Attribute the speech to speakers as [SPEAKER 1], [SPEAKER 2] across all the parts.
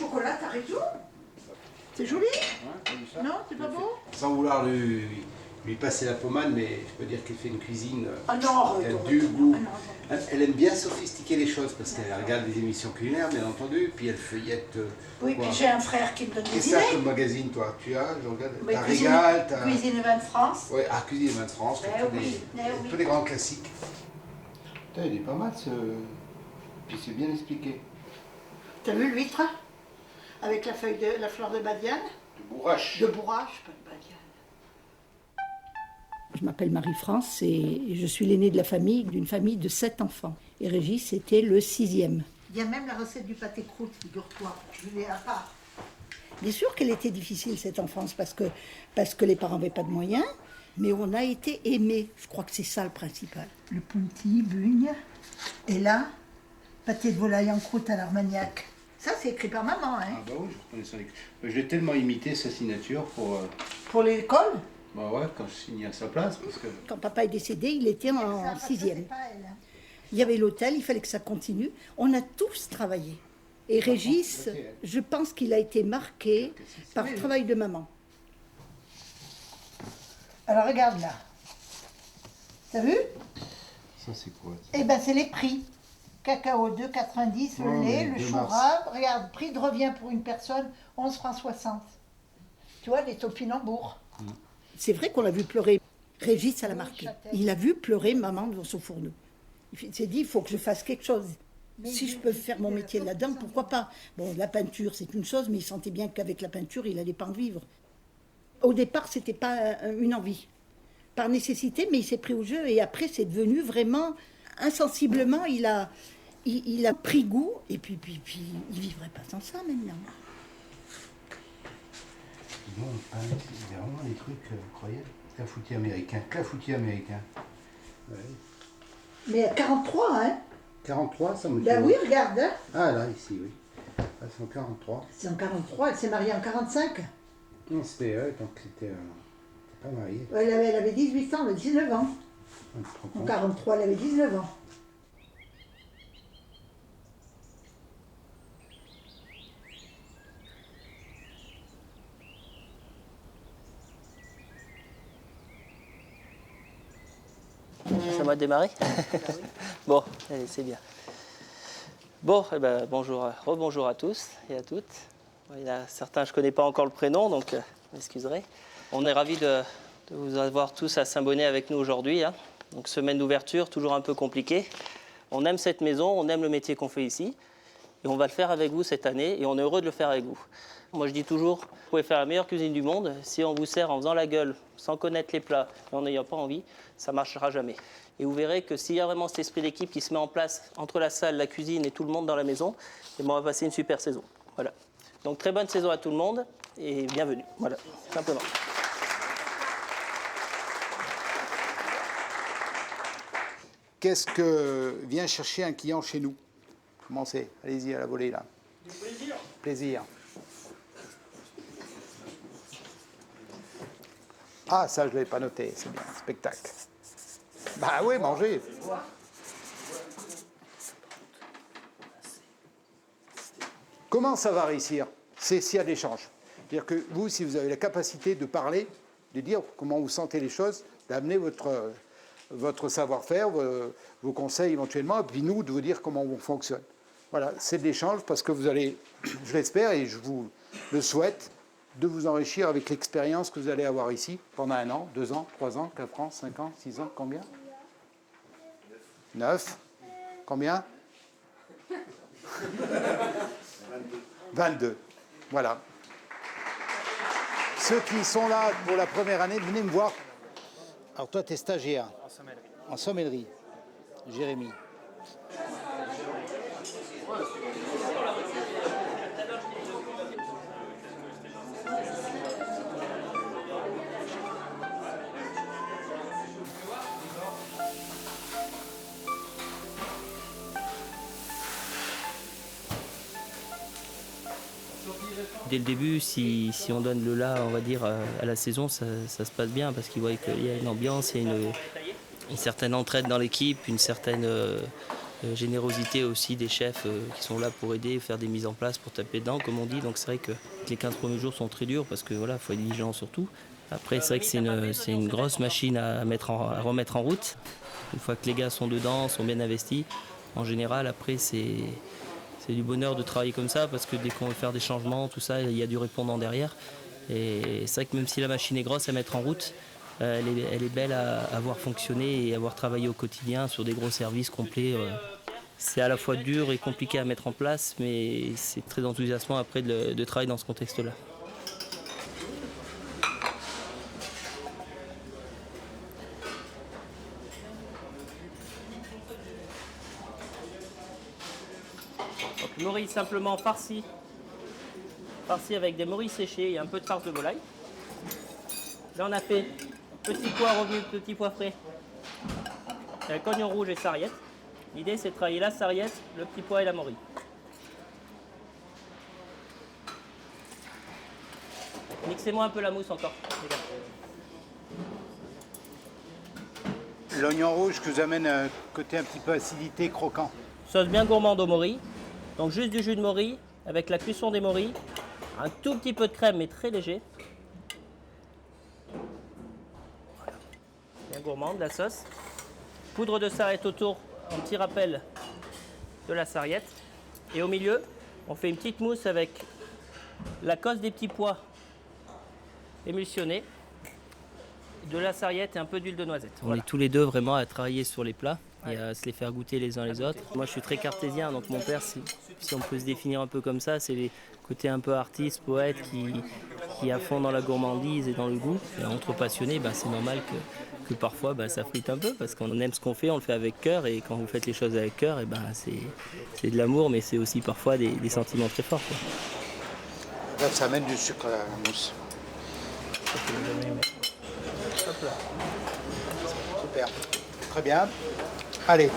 [SPEAKER 1] chocolat, t'as raison. C'est joli?
[SPEAKER 2] Ouais,
[SPEAKER 1] non, c'est pas beau?
[SPEAKER 2] Sans vouloir lui passer la pommade, mais je peux dire qu'elle fait une cuisine qui a du goût. Elle aime bien sophistiquer les choses parce qu'elle regarde des émissions culinaires, bien entendu, puis elle feuillette.
[SPEAKER 1] Oui, puis j'ai un frère qui me donne des idées.
[SPEAKER 2] Qu'est-ce que c'est comme magazine, toi? Tu as, je regarde, t'as
[SPEAKER 1] Cuisine,
[SPEAKER 2] Régal, t'as...
[SPEAKER 1] Cuisine et Vin de France.
[SPEAKER 2] Oui, Cuisine et Vin de France, tous des grands classiques. Putain, il est pas mal ce... Puis c'est bien expliqué.
[SPEAKER 1] T'as vu l'huître? Avec la fleur de badiane?
[SPEAKER 2] De bourrache.
[SPEAKER 1] De bourrache, pas de badiane. Je m'appelle Marie-France et je suis l'aînée de la famille, d'une famille de 7 enfants. Et Régis était le 6e. Il y a même la recette du pâté croûte, figure-toi. Je l'ai à part. Bien sûr qu'elle était difficile, cette enfance, parce que les parents n'avaient pas de moyens, mais on a été aimés. Je crois que c'est ça le principal. Le punti, bugne, et là, pâté de volaille en croûte à l'armagnac. Ça, c'est écrit par maman, hein.
[SPEAKER 2] Ah bah oui, je reconnais ça. Je l'ai tellement imité, sa signature, pour...
[SPEAKER 1] Pour l'école?
[SPEAKER 2] Bah ouais, quand je signais à sa place, parce que...
[SPEAKER 1] Quand papa est décédé, il était en 6e. Il y avait l'hôtel, il fallait que ça continue. On a tous travaillé. Et Régis, je pense qu'il a été marqué par le travail de maman. Alors regarde là. T'as vu?
[SPEAKER 2] Ça c'est quoi?
[SPEAKER 1] Eh ben c'est les prix. Cacao 2,90, le lait, le chou rave. Regarde, prix de revient pour une personne, 11,60 francs. Tu vois, les topinambours. C'est vrai qu'on l'a vu pleurer. Régis, ça l'a marqué. Il a vu pleurer maman devant son fourneau. Il s'est dit, il faut que je fasse quelque chose. Si je peux faire mon métier là-dedans, pourquoi pas? Bon, la peinture, c'est une chose, mais il sentait bien qu'avec la peinture, il n'allait pas en vivre. Au départ, c'était pas une envie. Par nécessité, mais il s'est pris au jeu. Et après, c'est devenu vraiment, insensiblement, il a pris goût. Et puis il vivrait pas sans ça, maintenant.
[SPEAKER 2] Bon, il y a vraiment des trucs, vous croyez? Clafoutis américain. Ouais.
[SPEAKER 1] Mais à 43, hein?
[SPEAKER 2] 43, ça me dit.
[SPEAKER 1] Ben oui, regarde. Hein?
[SPEAKER 2] Ah là, ici, oui. Ah, c'est en 43.
[SPEAKER 1] C'est en 43, elle s'est mariée en 45.
[SPEAKER 2] Non, c'était donc c'était pas mariée.
[SPEAKER 1] Elle avait 18 ans, elle avait 19 ans. En 43, elle avait 19 ans.
[SPEAKER 3] Ça m'a démarré. Bon, allez, c'est bien. Bon, bonjour, rebonjour à tous et à toutes. Il y en a certains, je ne connais pas encore le prénom, donc m'excuserez. On est ravis de vous avoir tous à Saint-Bonnet avec nous aujourd'hui. Hein. Donc, semaine d'ouverture, toujours un peu compliquée. On aime cette maison, on aime le métier qu'on fait ici. Et on va le faire avec vous cette année et on est heureux de le faire avec vous. Moi, je dis toujours, vous pouvez faire la meilleure cuisine du monde. Si on vous sert en faisant la gueule, sans connaître les plats et en n'ayant pas envie, ça ne marchera jamais. Et vous verrez que s'il y a vraiment cet esprit d'équipe qui se met en place entre la salle, la cuisine et tout le monde dans la maison, on va passer une super saison. Voilà. Donc très bonne saison à tout le monde et bienvenue. Voilà, simplement.
[SPEAKER 4] Qu'est-ce que vient chercher un client chez nous? Commencez, allez-y à la volée là. Du plaisir. Plaisir. Ah, ça je ne l'avais pas noté, c'est bien, spectacle. Bah oui, mangez. Comment ça va réussir? C'est s'il y a de l'échange. C'est-à-dire que vous, si vous avez la capacité de parler, de dire comment vous sentez les choses, d'amener votre savoir-faire, vos conseils éventuellement, et puis nous, de vous dire comment on fonctionne. Voilà, c'est de l'échange parce que vous allez, je l'espère et je vous le souhaite, de vous enrichir avec l'expérience que vous allez avoir ici pendant 1 an, 2 ans, 3 ans, 4 ans, 5 ans, 6 ans, combien? 9. Combien? 22. Voilà. Ceux qui sont là pour la première année, venez me voir. Alors toi, tu es stagiaire. En sommellerie. Jérémy.
[SPEAKER 3] Dès le début, si on donne le là, on va dire, à la saison, ça se passe bien parce qu'ils voient qu'il y a une ambiance, il y a une certaine entraide dans l'équipe, une certaine générosité aussi des chefs qui sont là pour aider, faire des mises en place, pour taper dedans, comme on dit. Donc c'est vrai que les 15 premiers jours sont très durs parce que voilà, faut être vigilant surtout. Après, c'est vrai que c'est une grosse machine à remettre en route. Une fois que les gars sont dedans, sont bien investis, en général, après, c'est du bonheur de travailler comme ça parce que dès qu'on veut faire des changements, tout ça, il y a du répondant derrière. Et c'est vrai que même si la machine est grosse à mettre en route, elle est belle à voir fonctionner et à voir travailler au quotidien sur des gros services complets. C'est à la fois dur et compliqué à mettre en place, mais c'est très enthousiasmant après de travailler dans ce contexte-là. Donc, morilles simplement farci avec des morilles séchées et un peu de farce de volaille. Là on a fait petit pois revenu, petit pois frais, avec oignon rouge et sarriette. L'idée c'est de travailler la sarriette, le petit pois et la morille. Mixez-moi un peu la mousse encore, les gars.
[SPEAKER 4] L'oignon rouge que vous amène un côté un petit peu acidité, croquant.
[SPEAKER 3] Sauce bien gourmande aux morilles. Donc juste du jus de morille avec la cuisson des morilles. Un tout petit peu de crème mais très léger. Voilà. Bien gourmande la sauce. Poudre de sarriette autour, un petit rappel de la sarriette. Et au milieu, on fait une petite mousse avec la cosse des petits pois émulsionnée, de la sarriette et un peu d'huile de noisette. On est tous les deux vraiment à travailler sur les plats et à se les faire goûter les uns les autres. Moi je suis très cartésien, donc mon père, si on peut se définir un peu comme ça, c'est les côtés un peu artiste, poète qui est à fond dans la gourmandise et dans le goût. Et entre passionnés, c'est normal que parfois ça frite un peu parce qu'on aime ce qu'on fait, on le fait avec cœur et quand vous faites les choses avec cœur, c'est de l'amour mais c'est aussi parfois des sentiments très forts, quoi.
[SPEAKER 4] Là, ça amène du sucre à la mousse. Hop là. Super. Très bien. Allez.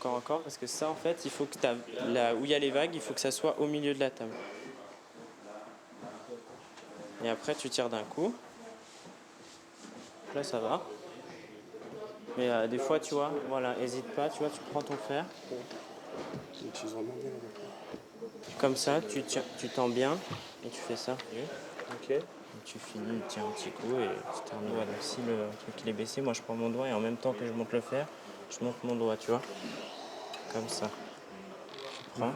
[SPEAKER 5] Encore, parce que ça en fait, il faut que là où il y a les vagues, il faut que ça soit au milieu de la table. Et après tu tires d'un coup. Là ça va. Mais des fois tu vois, voilà, hésite pas, tu vois, tu prends ton fer. Comme ça, tu tends bien et tu fais ça. Ok. Et tu finis, tu tiens un petit coup et tu tends le doigt. Donc si le truc il est baissé, moi je prends mon doigt et en même temps que je monte le fer, je monte mon doigt, tu vois. Comme ça. Tu prends,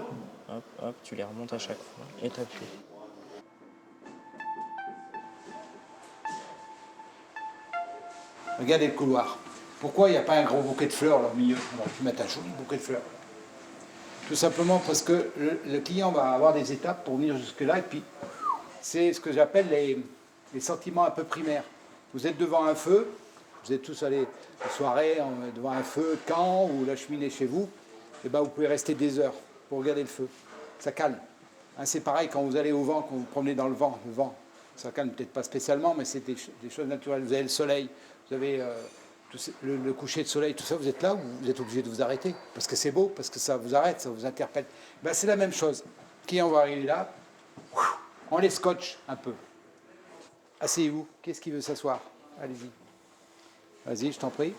[SPEAKER 5] hop, hop, tu les remontes à chaque fois et t'appuies.
[SPEAKER 4] Regardez le couloir. Pourquoi il n'y a pas un gros bouquet de fleurs là au milieu? On aurait pu mettre un joli bouquet de fleurs. Tout simplement parce que le client va avoir des étapes pour venir jusque-là et puis c'est ce que j'appelle les sentiments un peu primaires. Vous êtes devant un feu, vous êtes tous allés en soirée devant un feu de camp ou la cheminée chez vous, et vous pouvez rester des heures pour regarder le feu. Ça calme. C'est pareil quand vous allez au vent, quand vous promenez dans le vent, ça calme peut-être pas spécialement, mais c'est des choses naturelles. Vous avez le soleil, vous avez le coucher de soleil, tout ça, vous êtes là, vous êtes obligé de vous arrêter, parce que c'est beau, parce que ça vous arrête, ça vous interpelle. C'est la même chose. Client va arriver là, on les scotche un peu. Asseyez-vous. Qu'est-ce qui veut s'asseoir? Allez-y. Vas-y, je t'en prie.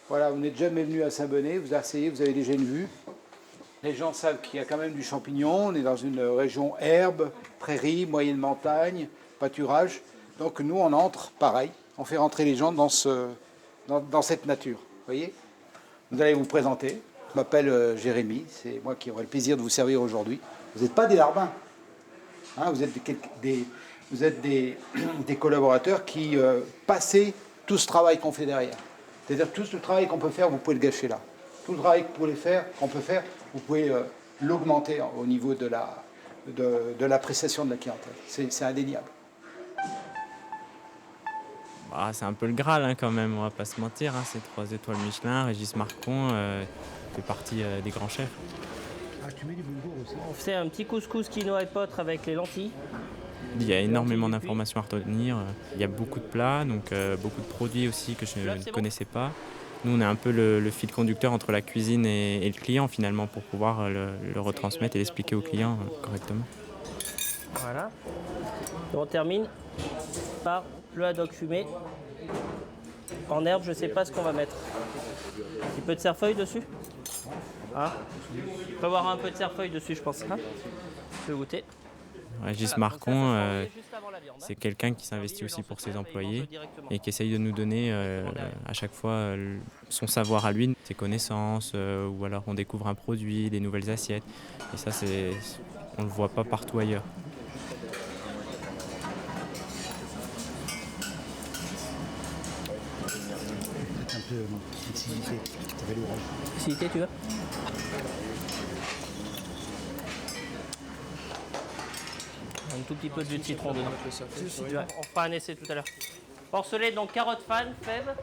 [SPEAKER 4] Voilà, vous n'êtes jamais venu à Saint-Bonnet, vous asseyez, vous avez déjà une vue. Les gens savent qu'il y a quand même du champignon, on est dans une région herbe, prairie, moyenne montagne, pâturage. Donc nous, on entre, pareil, on fait rentrer les gens dans cette nature. Vous voyez? Vous allez vous présenter. Je m'appelle Jérémy, c'est moi qui aurai le plaisir de vous servir aujourd'hui. Vous n'êtes pas des larbins. Vous êtes des collaborateurs qui passez tout ce travail qu'on fait derrière. C'est-à-dire tout ce travail qu'on peut faire, vous pouvez le gâcher là. Tout le travail qu'on peut faire, vous pouvez l'augmenter au niveau de l'appréciation de la clientèle. C'est indéniable.
[SPEAKER 5] C'est un peu le Graal quand même, on va pas se mentir. C'est 3 étoiles Michelin, Régis Marcon fait partie des grands chefs.
[SPEAKER 4] Tu mets du boulgour aussi.
[SPEAKER 3] On fait un petit couscous quinoa et potre avec les lentilles.
[SPEAKER 5] Il y a énormément d'informations à retenir. Il y a beaucoup de plats, donc beaucoup de produits aussi que je ne connaissais pas. Nous, on est un peu le fil conducteur entre la cuisine et le client finalement pour pouvoir le retransmettre et l'expliquer au client correctement.
[SPEAKER 3] Voilà. Et on termine par le haddock fumé. En herbe, je ne sais pas ce qu'on va mettre. Un petit peu de cerfeuil dessus. Hein, il peut y avoir un peu de cerfeuil dessus, je pense. Hein, je vais goûter.
[SPEAKER 5] Régis Marcon, c'est quelqu'un qui s'investit aussi pour ses employés et qui essaye de nous donner à chaque fois son savoir à lui, ses connaissances, ou alors on découvre un produit, des nouvelles assiettes. Et ça, on ne le voit pas partout ailleurs.
[SPEAKER 4] Un peu d'acidité, ça fait l'orange.
[SPEAKER 3] Acidité, tu veux? Un tout petit peu de jus de citron dedans. On fera un essai tout à l'heure. Porcelet, donc carotte fan, fève.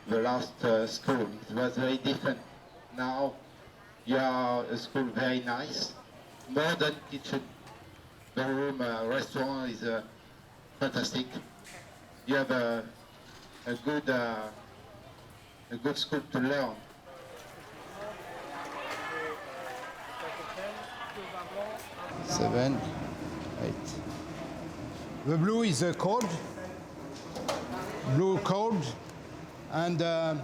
[SPEAKER 6] The last school, it was very different. Now you are a school very nice, modern kitchen. The room, restaurant is fantastic. You have a good school to learn.
[SPEAKER 4] 7, 8. The blue is cold, blue cold, and the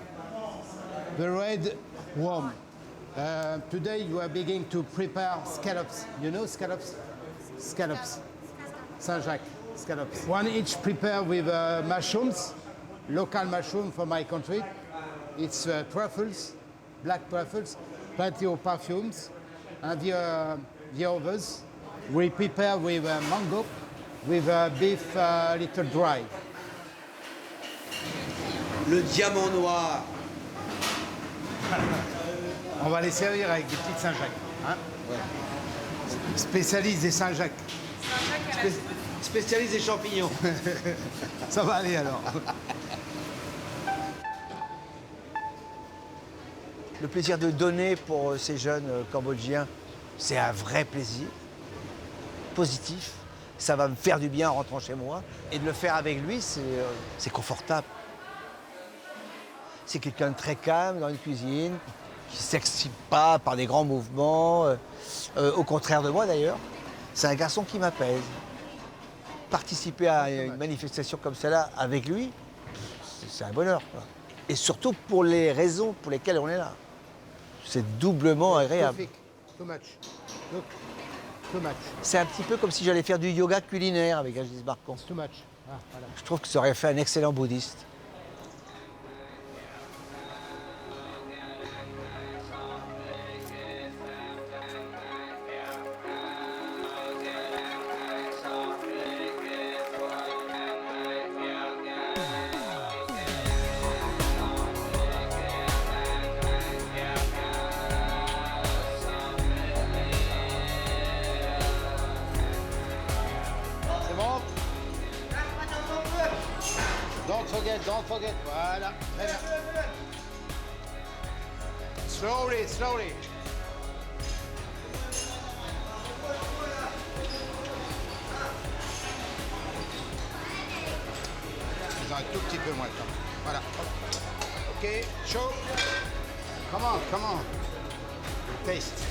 [SPEAKER 4] red warm. Today you are beginning to prepare scallops. You know scallops? Scallops. Saint-Jacques, scallops. One each prepared with mushrooms, local mushroom from my country. It's truffles, black truffles, plenty of perfumes, and the others we prepare with mango, with beef little dry.
[SPEAKER 7] Le diamant noir.
[SPEAKER 4] On va les servir avec des petites Saint-Jacques. Hein, ouais. Spécialiste des Saint-Jacques.
[SPEAKER 7] Spécialiste des champignons.
[SPEAKER 4] Ça va aller alors.
[SPEAKER 7] Le plaisir de donner pour ces jeunes Cambodgiens, c'est un vrai plaisir, positif. Ça va me faire du bien en rentrant chez moi. Et de le faire avec lui, c'est confortable. C'est quelqu'un de très calme dans une cuisine, qui ne s'excite pas par des grands mouvements, au contraire de moi d'ailleurs. C'est un garçon qui m'apaise. Participer à une manifestation comme celle-là avec lui, c'est un bonheur, quoi. Et surtout pour les raisons pour lesquelles on est là. C'est doublement agréable.
[SPEAKER 4] Too much. Look. Too much.
[SPEAKER 7] C'est un petit peu comme si j'allais faire du yoga culinaire avec Régis Marcon.
[SPEAKER 4] Too much. Ah, voilà.
[SPEAKER 7] Je trouve que ça aurait fait un excellent bouddhiste.
[SPEAKER 4] C'est bon? Don't forget. Voilà. Très bien. Slowly. Ils ont un tout petit peu moins de temps. Voilà. Ok, chaud. Come on. Taste.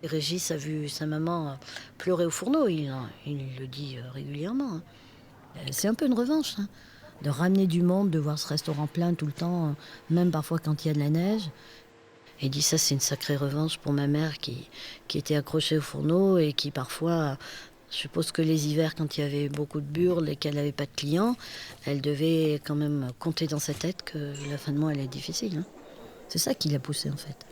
[SPEAKER 8] Régis a vu sa maman pleurer au fourneau, il le dit régulièrement. Hein. C'est un peu une revanche, hein, de ramener du monde, de voir ce restaurant plein tout le temps, même parfois quand il y a de la neige. Et il dit ça, c'est une sacrée revanche pour ma mère qui était accrochée au fourneau et qui parfois, je suppose que les hivers, quand il y avait beaucoup de burles et qu'elle n'avait pas de clients, elle devait quand même compter dans sa tête que la fin de mois allait être difficile. Hein. C'est ça qui l'a poussée en fait.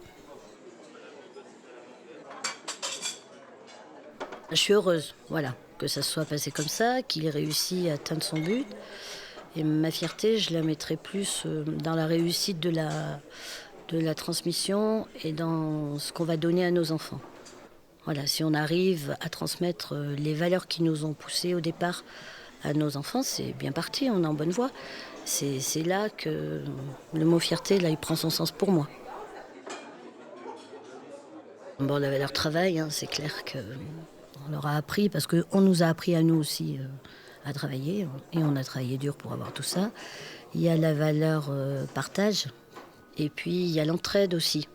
[SPEAKER 8] Je suis heureuse, voilà, que ça se soit passé comme ça, qu'il ait réussi à atteindre son but. Et ma fierté, je la mettrai plus dans la réussite de la transmission et dans ce qu'on va donner à nos enfants. Voilà, si on arrive à transmettre les valeurs qui nous ont poussés au départ à nos enfants, c'est bien parti, on est en bonne voie. C'est là que le mot fierté, là, il prend son sens pour moi. Bon, la valeur travail, hein, c'est clair qu'on leur a appris, parce qu'on nous a appris à nous aussi à travailler, et on a travaillé dur pour avoir tout ça. Il y a la valeur partage, et puis il y a l'entraide aussi.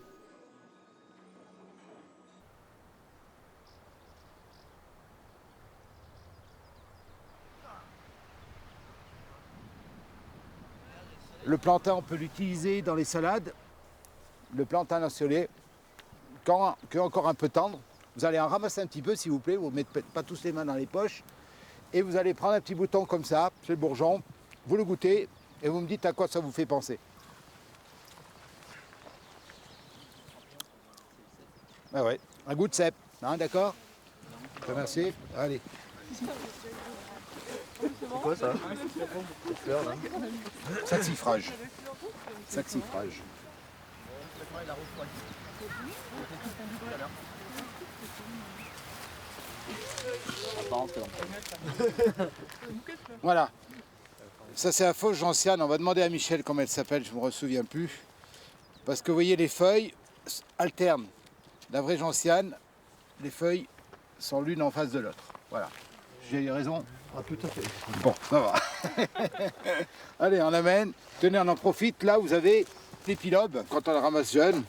[SPEAKER 4] Le plantain, on peut l'utiliser dans les salades. Le plantain lanceolé, qui est encore un peu tendre, vous allez en ramasser un petit peu, s'il vous plaît. Vous ne mettez pas tous les mains dans les poches. Et vous allez prendre un petit bouton comme ça, c'est le bourgeon. Vous le goûtez et vous me dites à quoi ça vous fait penser. Ah ouais, un goût de cèpe, hein, d'accord? Merci. Allez.
[SPEAKER 3] C'est quoi ça? Cette fleur là?
[SPEAKER 4] Saxifrage. Saxifrage. Voilà. Ça c'est la fausse gentiane. On va demander à Michel comment elle s'appelle, je ne me souviens plus. Parce que vous voyez, les feuilles alternent. La vraie gentiane, les feuilles sont l'une en face de l'autre. Voilà. J'ai raison?
[SPEAKER 7] Ah, tout à fait.
[SPEAKER 4] Bon, ça va. Allez, on amène. Tenez, on en profite. Là, vous avez l'épilobe. Quand on la ramasse jeune,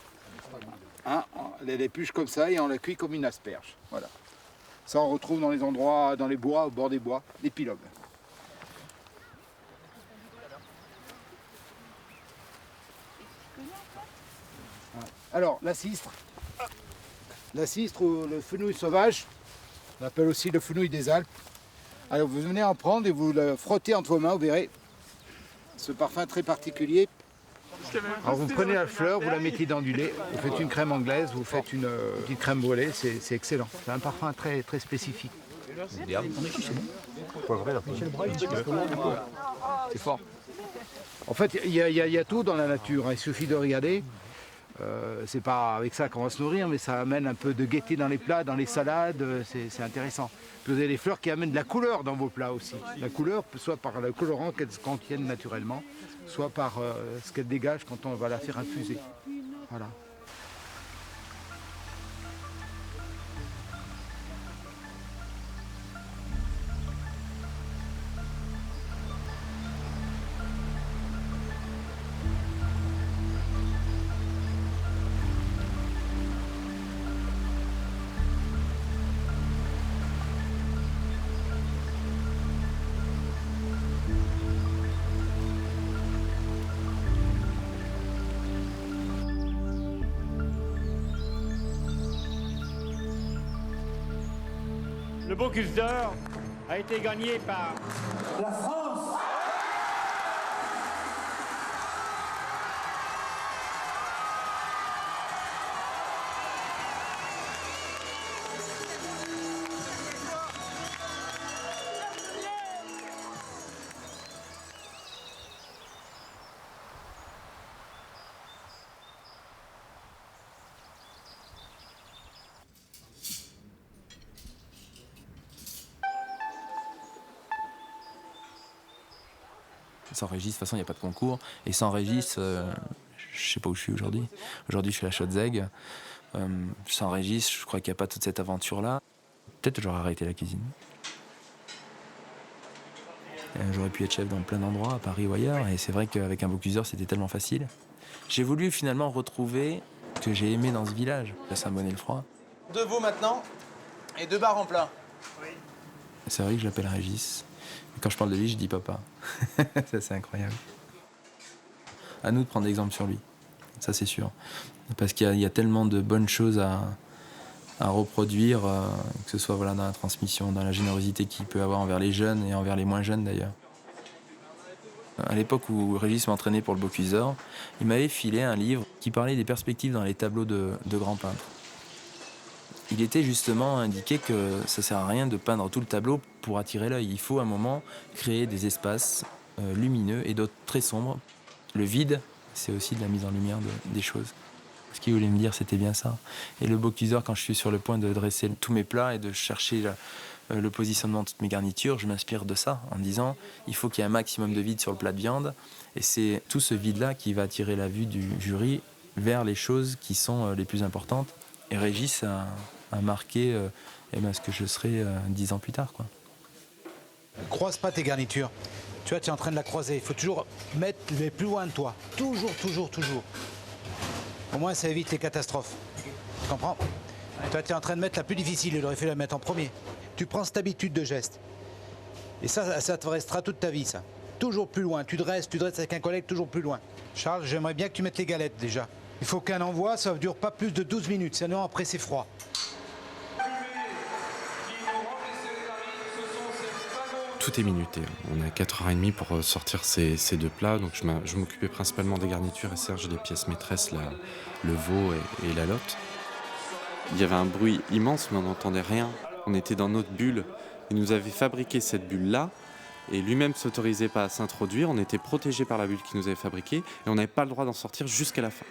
[SPEAKER 4] hein, on l'épluche comme ça et on la cuit comme une asperge. Voilà. Ça, on retrouve dans les endroits, dans les bois, au bord des bois, l'épilobe. Alors, la cistre. La cistre ou le fenouil sauvage, on appelle aussi le fenouil des Alpes. Alors vous venez en prendre et vous le frottez entre vos mains, vous verrez ce parfum très particulier. Alors vous prenez la fleur, vous la mettez dans du lait, vous faites une crème anglaise, vous faites une petite crème brûlée, c'est excellent. C'est un parfum très, très spécifique. C'est fort. En fait, il y a tout dans la nature, hein. Il suffit de regarder. C'est pas avec ça qu'on va se nourrir, mais ça amène un peu de gaieté dans les plats, dans les salades, c'est intéressant. Puis vous avez des fleurs qui amènent de la couleur dans vos plats aussi. La couleur, soit par le colorant qu'elles contiennent naturellement, soit par ce qu'elles dégagent quand on va la faire infuser. Voilà.
[SPEAKER 9] Le Bocuse d'or a été gagné par la France.
[SPEAKER 10] Sans Régis, de toute façon, il n'y a pas de concours. Et sans Régis, je sais pas où je suis aujourd'hui. Aujourd'hui, je suis à Schottzeg. Sans Régis, je crois qu'il n'y a pas toute cette aventure-là. Peut-être que j'aurais arrêté la cuisine. J'aurais pu être chef dans plein d'endroits, à Paris ou ailleurs. Et c'est vrai qu'avec un Bocuse, c'était tellement facile. J'ai voulu finalement retrouver ce que j'ai aimé dans ce village, la Saint-Bonnet-le-Froid.
[SPEAKER 11] 2 veaux maintenant et 2 barres en plein.
[SPEAKER 10] C'est vrai que je l'appelle Régis. Quand je parle de lui, je dis papa. Ça, c'est incroyable. À nous de prendre exemple sur lui. Ça, c'est sûr. Parce qu'il y a tellement de bonnes choses à reproduire, que ce soit dans la transmission, dans la générosité qu'il peut avoir envers les jeunes et envers les moins jeunes d'ailleurs. À l'époque où Régis m'entraînait pour le Bocuse d'Or, il m'avait filé un livre qui parlait des perspectives dans les tableaux de grands peintres. Il était justement indiqué que ça ne sert à rien de peindre tout le tableau pour attirer l'œil. Il faut à un moment créer des espaces lumineux et d'autres très sombres. Le vide, c'est aussi de la mise en lumière des choses. Ce qu'il voulait me dire, c'était bien ça. Et le Bocuse d'Or, quand je suis sur le point de dresser tous mes plats et de chercher le positionnement de toutes mes garnitures, je m'inspire de ça en me disant il faut qu'il y ait un maximum de vide sur le plat de viande. Et c'est tout ce vide-là qui va attirer la vue du jury vers les choses qui sont les plus importantes. Et Régis a marqué ce que je serai 10 ans plus tard, quoi.
[SPEAKER 4] Croise pas tes garnitures. Tu vois, tu es en train de la croiser. Il faut toujours mettre les plus loin de toi. Toujours, toujours, toujours. Au moins, ça évite les catastrophes. Tu comprends? Toi, tu es en train de mettre la plus difficile. Il aurait fallu la mettre en premier. Tu prends cette habitude de geste. Et ça te restera toute ta vie, ça. Toujours plus loin. Tu dresses avec un collègue toujours plus loin. Charles, j'aimerais bien que tu mettes les galettes, déjà. Il faut qu'un envoi, ça ne dure pas plus de 12 minutes. Sinon, après, c'est froid.
[SPEAKER 12] Tout est minuté. On a 4h30 pour sortir ces 2 plats. Donc je m'occupais principalement des garnitures et Serge des pièces maîtresses, le veau et la lotte. Il y avait un bruit immense, mais on n'entendait rien. On était dans notre bulle. Il nous avait fabriqué cette bulle-là et lui-même ne s'autorisait pas à s'introduire. On était protégés par la bulle qu'il nous avait fabriquée et on n'avait pas le droit d'en sortir jusqu'à la fin.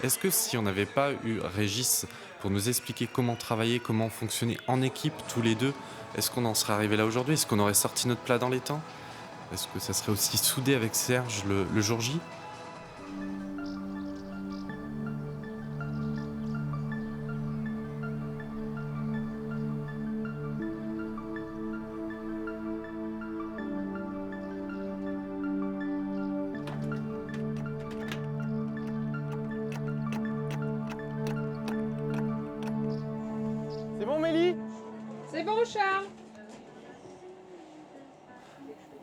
[SPEAKER 12] Est-ce que si on n'avait pas eu Régis pour nous expliquer comment travailler, comment fonctionner en équipe tous les deux, est-ce qu'on en serait arrivé là aujourd'hui? Est-ce qu'on aurait sorti notre plat dans les temps? Est-ce que ça serait aussi soudé avec Serge le jour J?
[SPEAKER 11] C'est bon, Mélie?
[SPEAKER 13] C'est bon, Charles.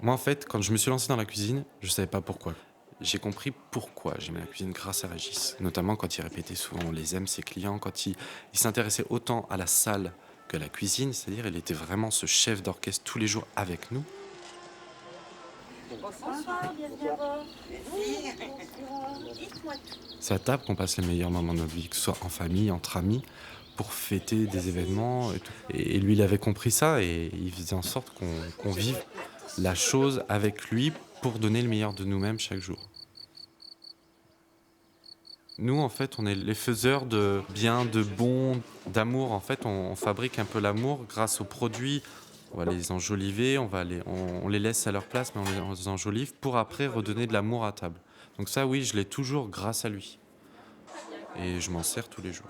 [SPEAKER 12] Moi, en fait, quand je me suis lancé dans la cuisine, je ne savais pas pourquoi. J'ai compris pourquoi j'aimais la cuisine grâce à Régis. Notamment quand il répétait souvent « on les aime, ses clients », quand il s'intéressait autant à la salle que à la cuisine. C'est-à-dire il était vraiment ce chef d'orchestre tous les jours avec nous.
[SPEAKER 13] Bonsoir, bienvenue à vous. Dites-moi tout.
[SPEAKER 12] C'est à table qu'on passe les meilleurs moments de notre vie, que ce soit en famille, entre amis, pour fêter des événements. Et tout. Et lui, il avait compris ça et il faisait en sorte qu'on vive la chose avec lui pour donner le meilleur de nous-mêmes chaque jour. Nous, en fait, on est les faiseurs de bien, de bon, d'amour. En fait, on fabrique un peu l'amour grâce aux produits. On va les enjoliver, on les laisse à leur place, mais on les enjolive pour après redonner de l'amour à table. Donc ça, oui, je l'ai toujours grâce à lui. Et je m'en sers tous les jours.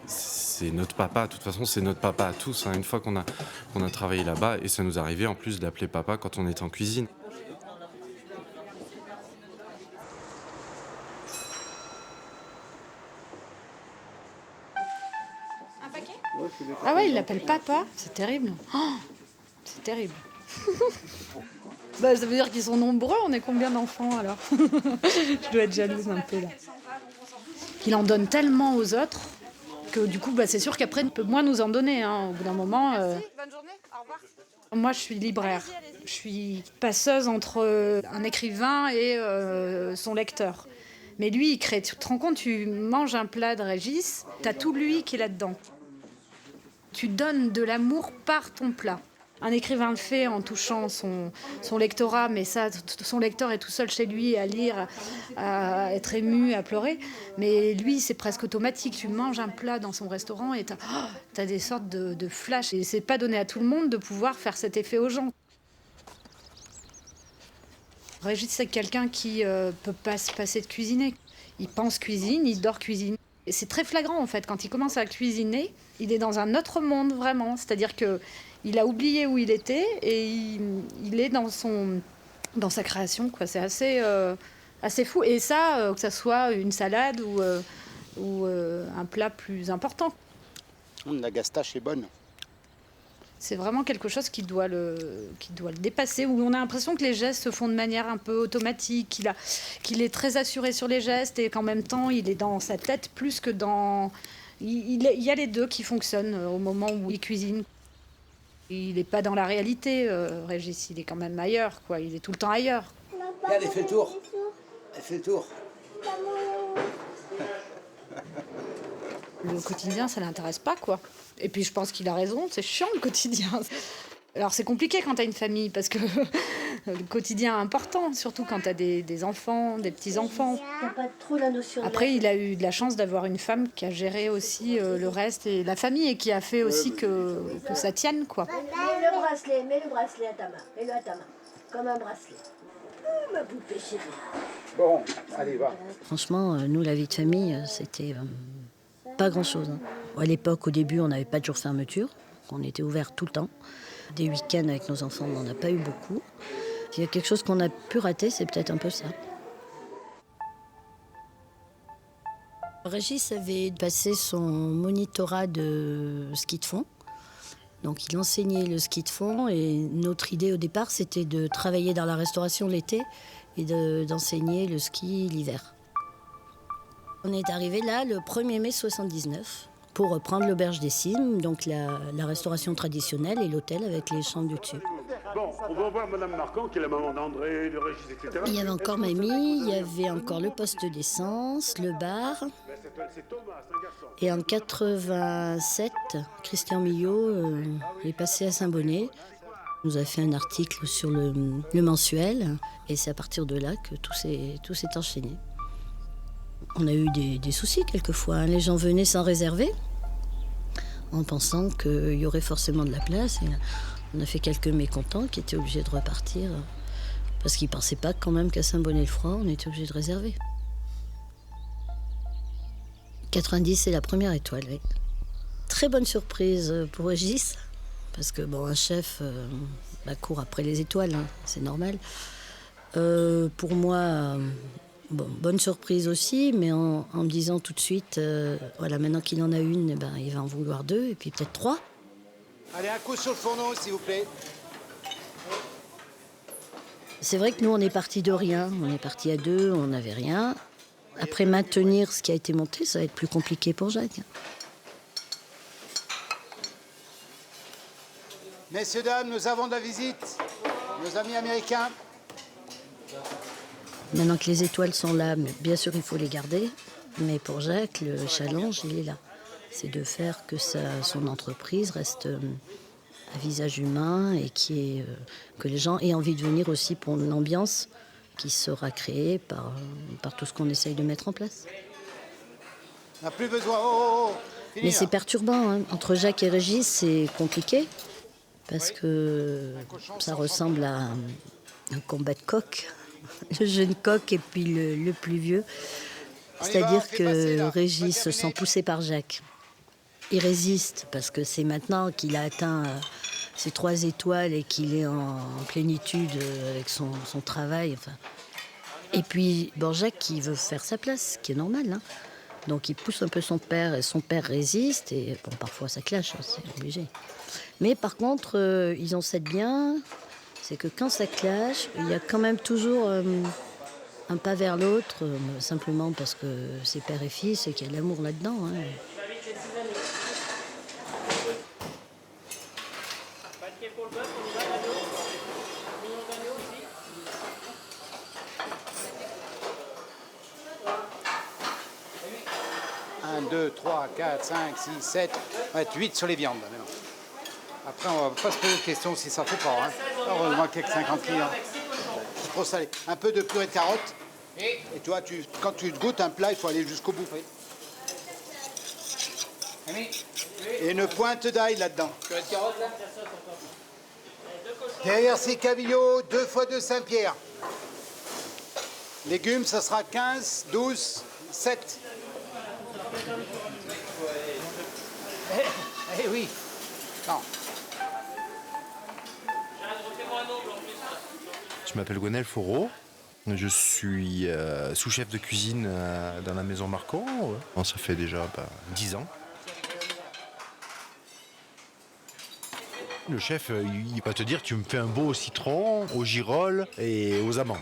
[SPEAKER 12] C'est notre papa, de toute façon c'est notre papa à tous, hein. Une fois qu'on a travaillé là-bas, et ça nous arrivait en plus d'appeler papa quand on était en cuisine.
[SPEAKER 13] Un paquet? Ah ouais, il l'appelle papa, c'est terrible. Oh, c'est terrible. Bah, ça veut dire qu'ils sont nombreux, on est combien d'enfants alors? Je dois être jalouse un peu là. Il en donne tellement aux autres que du coup, c'est sûr qu'après, il peut moins nous en donner. Hein. Au bout d'un moment.
[SPEAKER 14] Merci, bonne journée, au revoir.
[SPEAKER 13] Moi, je suis libraire. Je suis passeuse entre un écrivain et son lecteur. Mais lui, il crée. Tu te rends compte, tu manges un plat de Régis, t'as tout lui qui est là-dedans. Tu donnes de l'amour par ton plat. Un écrivain le fait en touchant son lectorat, mais ça, son lecteur est tout seul chez lui à lire, à être ému, à pleurer. Mais lui, c'est presque automatique. Tu manges un plat dans son restaurant et t'as des sortes de flashs. Et c'est pas donné à tout le monde de pouvoir faire cet effet aux gens. Régis, c'est quelqu'un qui peut pas se passer de cuisiner. Il pense cuisine, il dort cuisine. Et c'est très flagrant en fait. Quand il commence à cuisiner, il est dans un autre monde vraiment. C'est-à-dire que il a oublié où il était et il est dans sa création, quoi. C'est assez assez fou. Et ça, que ça soit une salade ou un plat plus important.
[SPEAKER 4] La gastache est bonne.
[SPEAKER 13] C'est vraiment quelque chose qui doit le dépasser, où on a l'impression que les gestes se font de manière un peu automatique, qu'il est très assuré sur les gestes et qu'en même temps, il est dans sa tête plus que dans... Il y a les deux qui fonctionnent au moment où il cuisine. Il n'est pas dans la réalité, Régis, il est quand même ailleurs, quoi. Il est tout le temps ailleurs.
[SPEAKER 4] Regarde, elle fait le tour. Elle fait le tour.
[SPEAKER 13] Le quotidien, ça l'intéresse pas, quoi. Et puis je pense qu'il a raison, c'est chiant le quotidien. Alors c'est compliqué quand t'as une famille, parce que le quotidien est important, surtout quand t'as des enfants, des petits-enfants.
[SPEAKER 14] T'as pas trop la notion.
[SPEAKER 13] Après, il a eu de la chance d'avoir une femme qui a géré aussi le reste et la famille, et qui a fait aussi que ça tienne, quoi.
[SPEAKER 14] Mets le bracelet à ta main, mets-le à ta main, comme un bracelet. Oh, ma poupée chérie.
[SPEAKER 4] Bon, allez, va.
[SPEAKER 8] Franchement, nous, la vie de famille, c'était pas grand-chose. À l'époque, au début, on n'avait pas de jour de fermeture. On était ouvert tout le temps. Des week-ends avec nos enfants, on n'en a pas eu beaucoup. S'il y a quelque chose qu'on a pu rater, c'est peut-être un peu ça. Régis avait passé son monitorat de ski de fond. Donc il enseignait le ski de fond et notre idée au départ, c'était de travailler dans la restauration l'été et d'enseigner le ski l'hiver. On est arrivé là le 1er mai 79 pour reprendre l'auberge des Cimes, donc la restauration traditionnelle et l'hôtel avec les chambres du dessus.
[SPEAKER 9] Bon, on va voir Madame Marquand, qui est la maman d'André, de Régis, etc.
[SPEAKER 8] Il y avait encore mamie, il y avait encore le poste d'essence, le bar. Et en 87, Christian Millot est passé à Saint-Bonnet. Il nous a fait un article sur le mensuel et c'est à partir de là que tout s'est enchaîné. On a eu des soucis quelquefois, hein. Les gens venaient sans réserver en pensant qu'il y aurait forcément de la place. Et on a fait quelques mécontents qui étaient obligés de repartir parce qu'ils ne pensaient pas quand même qu'à Saint-Bonnet-le-Froid, on était obligé de réserver. 90, c'est la première étoile, oui. Très bonne surprise pour Régis, parce que bon, un chef court après les étoiles, hein, c'est normal. Pour moi, bonne surprise aussi, mais en me disant tout de suite, voilà, maintenant qu'il en a une, il va en vouloir 2, et puis peut-être 3.
[SPEAKER 4] Allez, un coup sur le fourneau, s'il vous plaît.
[SPEAKER 8] C'est vrai que nous, on est partis de rien. On est partis à 2, on n'avait rien. Après, maintenir ce qui a été monté, ça va être plus compliqué pour Jacques.
[SPEAKER 4] Messieurs, dames, nous avons de la visite. Nos amis américains.
[SPEAKER 8] Maintenant que les étoiles sont là, bien sûr, il faut les garder. Mais pour Jacques, le challenge, il est là. C'est de faire que son entreprise reste à visage humain et que les gens aient envie de venir aussi pour l'ambiance qui sera créée par tout ce qu'on essaye de mettre en place.
[SPEAKER 4] On n'a plus besoin.
[SPEAKER 8] Mais c'est perturbant, hein. Entre Jacques et Régis, c'est compliqué. Parce que ça ressemble à un combat de coq. Le jeune coq et puis le plus vieux. C'est-à-dire que Régis se sent poussé par Jacques. Il résiste parce que c'est maintenant qu'il a atteint ses 3 étoiles et qu'il est en plénitude avec son travail. Enfin. Et puis, Jacques, il veut faire sa place, ce qui est normal, hein. Donc il pousse un peu son père et son père résiste. Et bon, parfois ça clash, hein, c'est obligé. Mais par contre, ils ont cette bien, c'est que quand ça clash, il y a quand même toujours un pas vers l'autre, simplement parce que c'est père et fils et qu'il y a de l'amour là-dedans, hein.
[SPEAKER 4] 1, 2, 3, 4, 5, 6, 7, 8 sur les viandes. Maintenant. Après, on va pas se poser de questions si ça ne fait pas. Hein. Heureusement qu'il y a que 50 clients. C'est trop salé. Un peu de purée de carottes. Et toi, quand tu goûtes un plat, il faut aller jusqu'au bout. Et une pointe d'ail là-dedans. Purée de carottes, là. Derrière ces cabillots, 2 fois 2 Saint-Pierre. Légumes, ça sera 15, 12, 7. Eh oui. Non.
[SPEAKER 12] Je m'appelle Gwenaël Fourreau.
[SPEAKER 15] Je suis sous-chef de cuisine dans la maison Marcon. Ouais. Ça fait déjà 10 ans. Le chef, il va te dire, tu me fais un beau citron, aux girolles et aux amandes.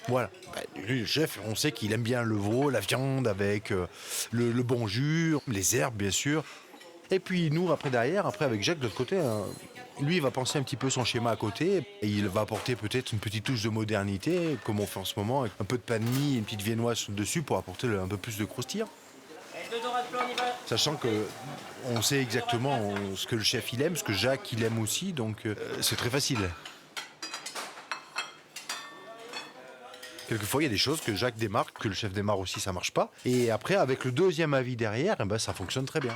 [SPEAKER 15] Voilà. Lui, le chef, on sait qu'il aime bien le veau, la viande avec le bon jus, les herbes, bien sûr. Et puis nous, derrière, avec Jacques de l'autre côté, lui, il va penser un petit peu son schéma à côté. Et il va apporter peut-être une petite touche de modernité, comme on fait en ce moment, avec un peu de pain de mie et une petite viennoise dessus pour apporter un peu plus de croustillant. Sachant qu'on sait exactement ce que le chef il aime, ce que Jacques il aime aussi, donc c'est très facile. Quelquefois, il y a des choses que Jacques démarque, que le chef démarre aussi, ça marche pas. Et après, avec le deuxième avis derrière, ça fonctionne très bien.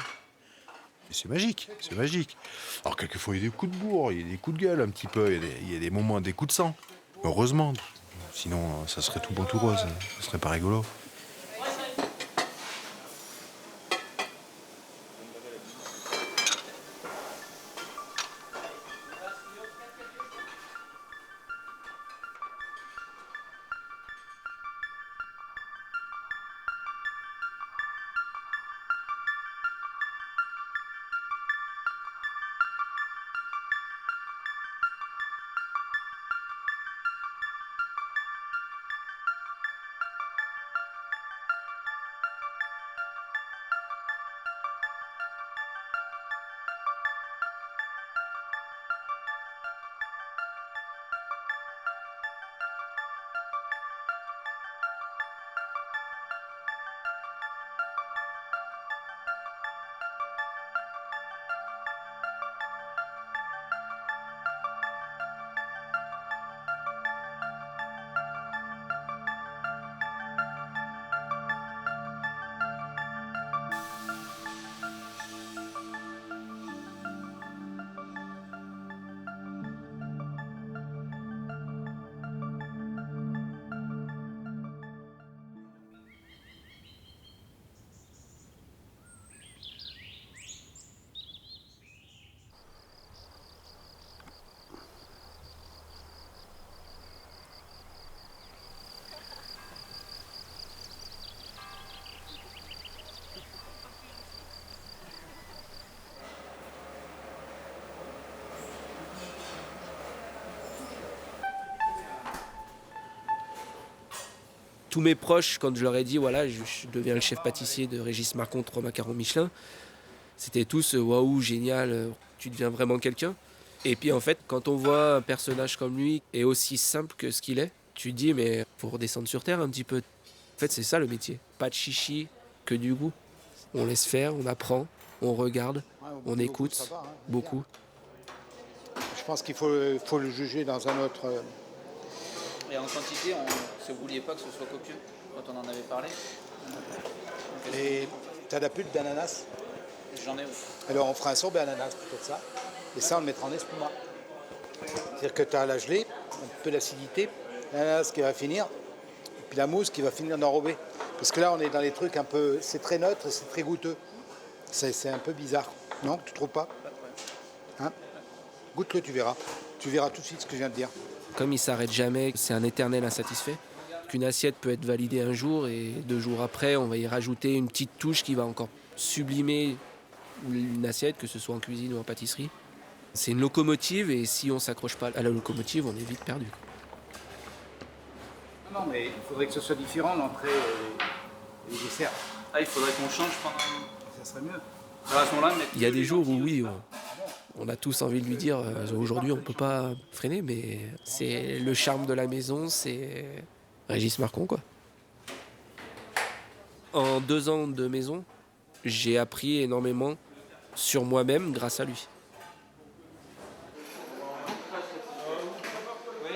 [SPEAKER 15] C'est magique, c'est magique. Alors quelquefois, il y a des coups de bourre, il y a des coups de gueule un petit peu, il y a des moments, des coups de sang. Heureusement, sinon ça serait tout bon tout rose, ça serait pas rigolo.
[SPEAKER 16] Tous mes proches, quand je leur ai dit voilà, je deviens le chef pâtissier de Régis Marcon, 3 macarons Michelin, c'était tous waouh, génial, tu deviens vraiment quelqu'un. Et puis en fait, quand on voit un personnage comme lui et aussi simple que ce qu'il est, tu te dis mais faut redescendre sur terre un petit peu. En fait, c'est ça le métier. Pas de chichi, que du goût. On laisse faire, on apprend, on regarde, on écoute beaucoup.
[SPEAKER 4] Je pense qu'il faut le juger dans un autre.
[SPEAKER 3] Et en quantité, si vous ne vouliez pas que ce soit copieux, quand on en avait parlé.
[SPEAKER 4] Et tu as la pulpe d'ananas?
[SPEAKER 3] J'en ai.
[SPEAKER 4] Alors on fera un sorbet ananas, peut-être ça. Et ça, on le mettra en espuma. C'est-à-dire que tu as la gelée, un peu d'acidité, l'ananas qui va finir, et puis la mousse qui va finir d'enrober. Parce que là, on est dans les trucs un peu. C'est très neutre et c'est très goûteux. C'est un peu bizarre. Non, tu trouves pas? Hein? Goûte-le, tu verras. Tu verras tout de suite ce que je viens de dire.
[SPEAKER 16] Comme il ne s'arrête jamais, c'est un éternel insatisfait. Qu'une assiette peut être validée un jour et 2 jours après, on va y rajouter une petite touche qui va encore sublimer une assiette, que ce soit en cuisine ou en pâtisserie. C'est une locomotive et si on ne s'accroche pas à la locomotive, on est vite perdu.
[SPEAKER 2] Non, mais il faudrait que ce soit différent, l'entrée et les desserts.
[SPEAKER 3] Ah, il faudrait qu'on change pendant...
[SPEAKER 2] Ça serait mieux.
[SPEAKER 3] Alors à ce moment-là,
[SPEAKER 16] il y a des jours où oui, on a tous envie de lui dire aujourd'hui on ne peut pas freiner, mais c'est le charme de la maison, c'est Régis Marcon quoi. En 2 ans de maison, j'ai appris énormément sur moi-même grâce à lui.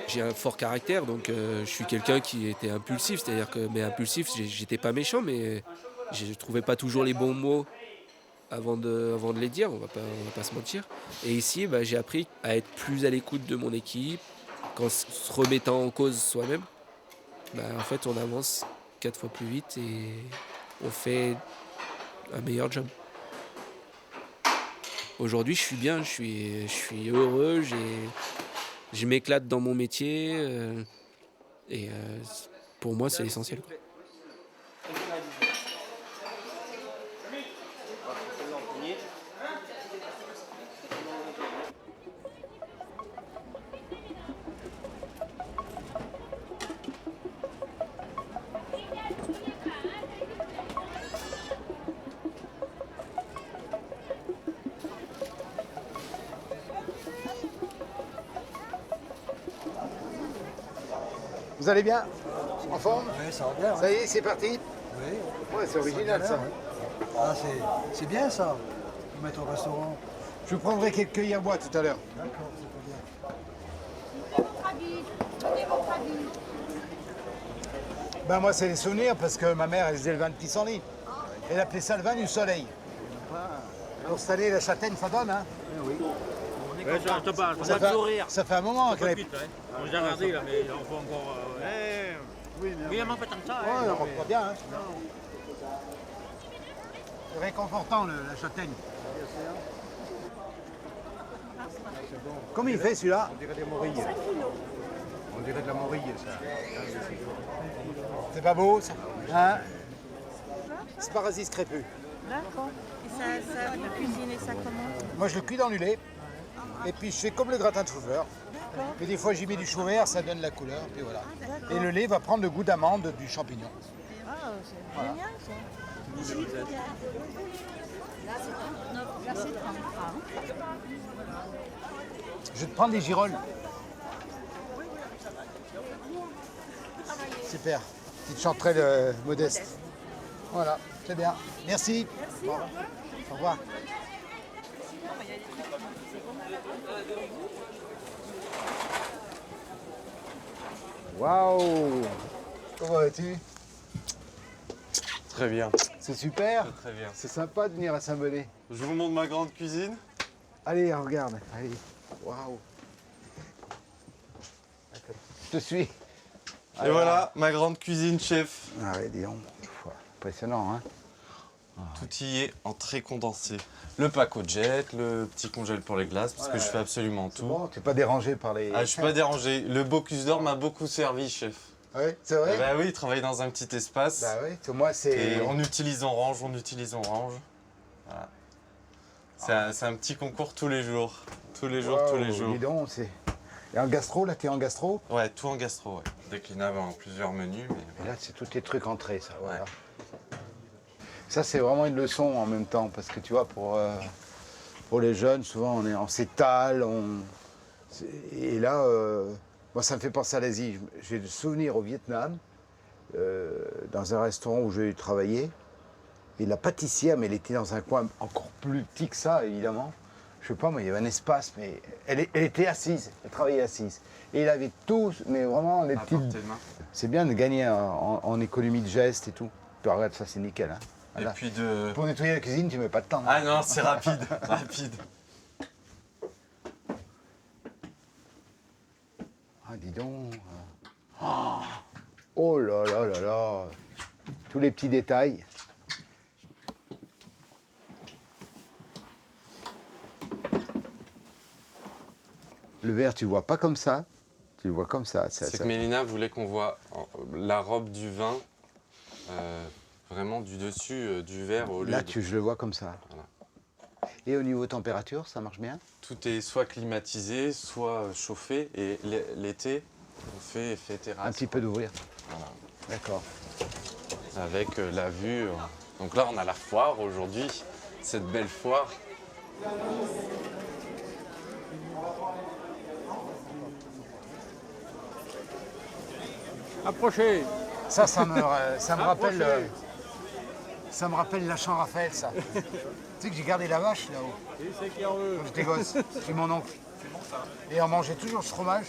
[SPEAKER 16] J'ai un fort caractère, donc je suis quelqu'un qui était impulsif, c'est-à-dire que mais impulsif, j'étais pas méchant, mais je trouvais pas toujours les bons mots avant de les dire, on va pas se mentir. Et ici, j'ai appris à être plus à l'écoute de mon équipe, qu'en se remettant en cause soi-même, en fait, on avance 4 fois plus vite et on fait un meilleur job. Aujourd'hui, je suis bien, je suis heureux, je m'éclate dans mon métier. Et pour moi, c'est l'essentiel, quoi.
[SPEAKER 4] Vous allez bien? En forme?
[SPEAKER 7] Oui, ça va bien.
[SPEAKER 4] Ça y est, c'est parti?
[SPEAKER 7] Oui.
[SPEAKER 4] Ouais, c'est original ça.
[SPEAKER 7] Ah, c'est bien ça, de mettre au restaurant.
[SPEAKER 4] Je vous prendrai quelques cueillis à bois tout à l'heure.
[SPEAKER 7] D'accord, c'est bien.
[SPEAKER 4] Ben moi, c'est les souvenirs parce que ma mère, elle faisait le vin de pissenlit. Elle appelait ça le vin du soleil. Alors cette année, la châtaigne, ça donne, hein?
[SPEAKER 7] Oui.
[SPEAKER 9] Ouais, je te parle,
[SPEAKER 4] Ça
[SPEAKER 9] on a
[SPEAKER 4] fait-
[SPEAKER 9] le sourire.
[SPEAKER 4] ça fait un moment qu'elle est-
[SPEAKER 9] On les a regardés là, mais on faut encore.
[SPEAKER 4] Oui,
[SPEAKER 9] mais il manque pas tant que ça.
[SPEAKER 4] Ouais, on rentre pas bien, hein? C'est réconfortant, la châtaigne. Comment il fait celui-là?
[SPEAKER 17] On dirait des morilles. On dirait de la morille, ça.
[SPEAKER 4] C'est pas beau, ça? Hein? Sparasis crépus.
[SPEAKER 18] D'accord. Et ça, vous cuisinez ça comment?
[SPEAKER 4] Moi, je le cuis dans du lait. Et puis, je fais comme le gratin de chou-fleur. Mais des fois, j'y mets du chou vert, ça donne la couleur. Puis voilà. Et le lait va prendre le goût d'amande du champignon.
[SPEAKER 18] Ah, c'est
[SPEAKER 4] Voilà.
[SPEAKER 18] génial ça. Là, c'est 30 francs.
[SPEAKER 4] Je vais te prendre des girolles. Super. Petite chanterelle modeste. Voilà, c'est bien. Merci. Au revoir. Waouh! Comment vas-tu?
[SPEAKER 19] Très bien.
[SPEAKER 4] C'est super.
[SPEAKER 19] Très bien.
[SPEAKER 4] C'est sympa de venir à Saint-Bonnet.
[SPEAKER 19] Je vous montre ma grande cuisine.
[SPEAKER 4] Allez, regarde. Allez. Waouh. Je te suis.
[SPEAKER 19] Et voilà, ma grande cuisine, chef.
[SPEAKER 4] Ah ouais, dis donc. Impressionnant, hein?
[SPEAKER 19] Tout y est en très condensé. Le pack au jet, le petit congèle pour les glaces, parce que je fais absolument tout.
[SPEAKER 4] Bon, t'es pas dérangé par les...
[SPEAKER 19] Ah, je suis pas dérangé. Le Bocuse d'Or m'a beaucoup servi, chef.
[SPEAKER 4] Ouais, c'est vrai?
[SPEAKER 19] Bah oui, il travaille dans un petit espace.
[SPEAKER 4] Bah oui, moi c'est...
[SPEAKER 19] Et on utilise orange, on utilise orange. Voilà. C'est un petit concours tous les jours. Tous les jours, tous les jours.
[SPEAKER 4] Dis donc, c'est... Et en gastro, là, t'es en gastro?
[SPEAKER 19] Ouais, tout en gastro, ouais. Déclinable en plusieurs menus. Mais...
[SPEAKER 4] Et là, c'est tous tes trucs entrées, ça, voilà. Ça, c'est vraiment une leçon en même temps, parce que tu vois, pour les jeunes, souvent, on s'étale, Et là, moi, ça me fait penser à l'Asie. J'ai des souvenirs au Vietnam, dans un restaurant où j'ai travaillé, et la pâtissière, mais elle était dans un coin encore plus petit que ça, évidemment. Je sais pas, moi, il y avait un espace, mais elle était assise, elle travaillait assise. Et il avait tout, mais vraiment, les petites... C'est bien de gagner en économie de geste et tout. Puis regarde, ça, c'est nickel, hein. Voilà.
[SPEAKER 19] Et puis de...
[SPEAKER 4] Pour nettoyer la cuisine, tu mets pas de temps.
[SPEAKER 19] Ah non, c'est rapide, rapide.
[SPEAKER 4] Ah, dis donc. Oh là là là là. Tous les petits détails. Le verre, tu le vois pas comme ça. Tu le vois comme ça.
[SPEAKER 19] C'est que Mélina voulait qu'on voit la robe du vin vraiment du dessus du verre au lieu
[SPEAKER 4] Là, je le vois comme ça.
[SPEAKER 19] Voilà.
[SPEAKER 4] Et au niveau température, ça marche bien?
[SPEAKER 19] Tout est soit climatisé, soit chauffé. Et l'été, on fait effet terrasse.
[SPEAKER 4] Un petit peu d'ouvrir.
[SPEAKER 19] Voilà.
[SPEAKER 4] D'accord.
[SPEAKER 19] Avec la vue. Donc là, on a la foire aujourd'hui. Cette belle foire.
[SPEAKER 9] Approchez.
[SPEAKER 4] Ça me rappelle... ça me rappelle la Champ Raphaël, ça. Tu sais que j'ai gardé la vache là-haut. Quand j'étais gosse, chez mon oncle. Et on mangeait toujours ce fromage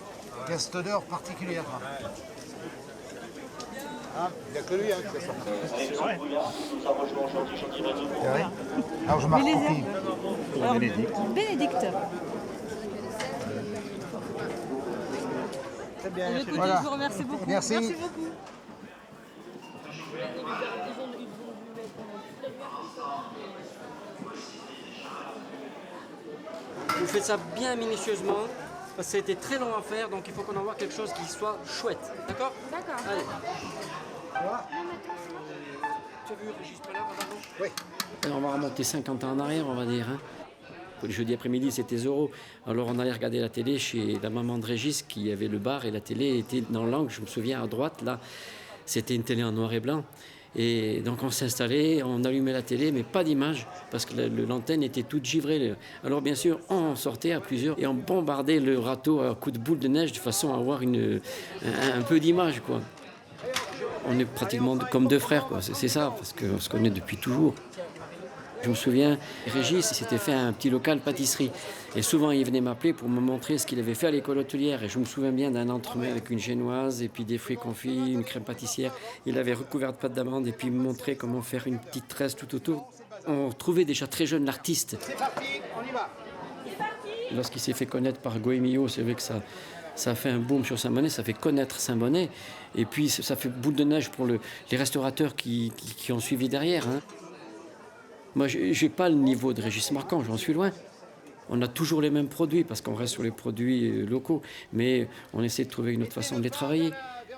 [SPEAKER 4] qui a cette odeur particulière. Hein, il n'y a que lui hein, qui fait ça.
[SPEAKER 9] C'est vrai.
[SPEAKER 4] C'est vrai. Alors je m'approprie.
[SPEAKER 13] Alors, Bénédicte.
[SPEAKER 4] Très bien.
[SPEAKER 13] Écoutez,
[SPEAKER 4] Voilà.
[SPEAKER 13] je vous remercie beaucoup.
[SPEAKER 4] Merci.
[SPEAKER 13] Merci beaucoup.
[SPEAKER 20] Vous faites ça bien minutieusement Parce que ça a été très long à faire, donc il faut qu'on envoie quelque chose qui soit chouette. D'accord?
[SPEAKER 18] D'accord.
[SPEAKER 20] Allez. Tu as vu Régis Pallard avant?
[SPEAKER 4] Oui.
[SPEAKER 20] Alors on va remonter 50 ans en arrière, on va dire. Hein. Le jeudi après-midi, c'était Zorro. Alors on allait regarder la télé chez la maman de Régis qui avait le bar et la télé était dans l'angle, je me souviens, à droite, là. C'était une télé en noir et blanc. Et donc on s'installait, on allumait la télé, mais pas d'image, parce que l'antenne était toute givrée. Alors bien sûr, on sortait à plusieurs et on bombardait le râteau à coups de boule de neige de façon à avoir un peu d'image, quoi. On est pratiquement comme deux frères, quoi. C'est ça, parce qu'on se connaît depuis toujours. Je me souviens, Régis s'était fait un petit local pâtisserie. Et souvent, il venait m'appeler pour me montrer ce qu'il avait fait à l'école hôtelière. Et je me souviens bien d'un entremets avec une génoise et puis des fruits confits, une crème pâtissière. Il avait recouvert de pâte d'amande et puis il me montrait comment faire une petite tresse tout autour. On trouvait déjà très jeune l'artiste.
[SPEAKER 4] C'est parti, on y va.
[SPEAKER 20] Lorsqu'il s'est fait connaître par Goemio, c'est vrai que ça a fait un boom sur Saint-Bonnet, ça fait connaître Saint-Bonnet. Et puis ça fait boule de neige pour les restaurateurs qui ont suivi derrière. Hein. Moi, je n'ai pas le niveau de Régis Marquand, j'en suis loin. On a toujours les mêmes produits parce qu'on reste sur les produits locaux, mais on essaie de trouver une autre façon de les travailler.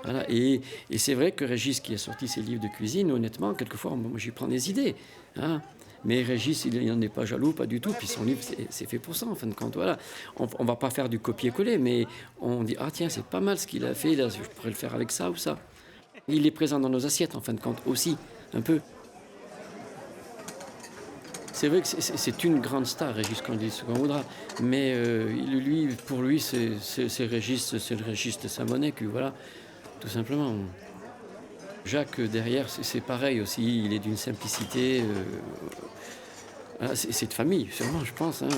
[SPEAKER 20] Voilà. Et c'est vrai que Régis, qui a sorti ses livres de cuisine, honnêtement, quelquefois, moi, j'y prends des idées. Hein. Mais Régis, il n'en est pas jaloux, pas du tout. Puis son livre, c'est fait pour ça, en fin de compte. Voilà. On ne va pas faire du copier-coller, mais on dit, ah tiens, c'est pas mal ce qu'il a fait, là, je pourrais le faire avec ça ou ça. Il est présent dans nos assiettes, en fin de compte, aussi, un peu. C'est vrai que c'est une grande star, Régis, qu'on dit ce qu'on voudra. Mais pour lui, c'est Régis, c'est le Régis de Saint-Bonnet, voilà, tout simplement. Jacques, derrière, c'est pareil aussi, il est d'une simplicité. C'est de famille, sûrement, je pense. Hein.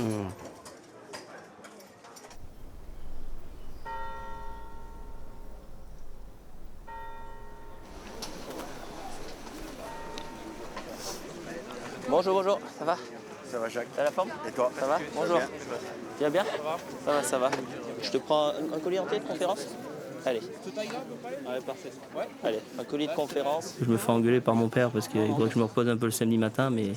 [SPEAKER 3] Bonjour, ça va?
[SPEAKER 17] Ça va, Jacques?
[SPEAKER 3] T'as la forme?
[SPEAKER 17] Et toi?
[SPEAKER 3] Ça va? Bonjour. Tu vas bien? Ça va. Je te prends un colis entier de conférence? Allez. Ouais, parfait. Ouais. Allez, un colis de conférence. Je me fais engueuler par mon père parce qu'il voudrait que je me repose un peu le samedi matin, mais